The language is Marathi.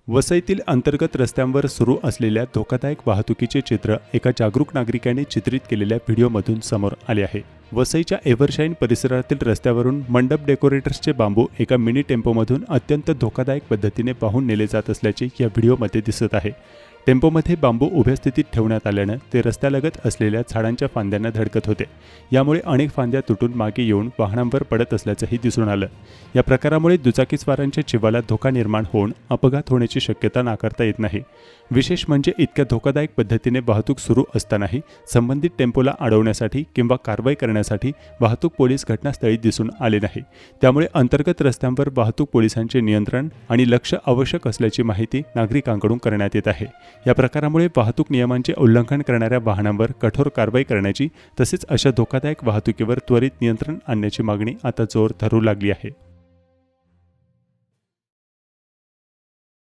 वसईतील अंतर्गत रस्त्यांवर सुरू असलेल्या धोकादायक वाहतुकीचे चित्र एका जागरूक नागरिकाने चित्रित केलेल्या व्हिडिओमधून समोर आले आहे। वसईच्या एव्हरशाईन परिसरातील रस्त्यावरून मंडप डेकोरेटर्सचे बांबू एका मिनी टेम्पोमधून अत्यंत धोकादायक पद्धतीने वाहून नेले जात असल्याचे या व्हिडिओमध्ये दिसत आहे। टेम्पोमध्ये बांबू उभ्या स्थितीत ठेवण्यात आल्याने ते रस्त्यालगत असलेल्या झाडांच्या फांद्यांना धडकत होते। यामुळे अनेक फांद्या तुटून मागे येऊन वाहनांवर पडत असल्याचंही दिसून आलं। या प्रकारामुळे दुचाकीस्वारांच्या जीवाला धोका निर्माण होऊन अपघात होण्याची शक्यता नाकारता येत नाही। विशेष म्हणजे इतक्या धोकादायक पद्धतीने वाहतूक सुरू असतानाही संबंधित टेम्पोला अडवण्यासाठी किंवा कारवाई करण्यासाठी वाहतूक पोलीस घटनास्थळी दिसून आले नाही। त्यामुळे अंतर्गत रस्त्यांवर वाहतूक पोलिसांचे नियंत्रण आणि लक्ष आवश्यक असल्याची माहिती नागरिकांकडून करण्यात येत आहे। या प्रकारामुळे वाहतूक नियमांचे उल्लंघन करणाऱ्या वाहनांवर कठोर कारवाई करण्याची तसेच अशा धोकादायक वाहतुकीवर त्वरित नियंत्रण आणण्याची मागणी आता जोर धरू लागली आहे।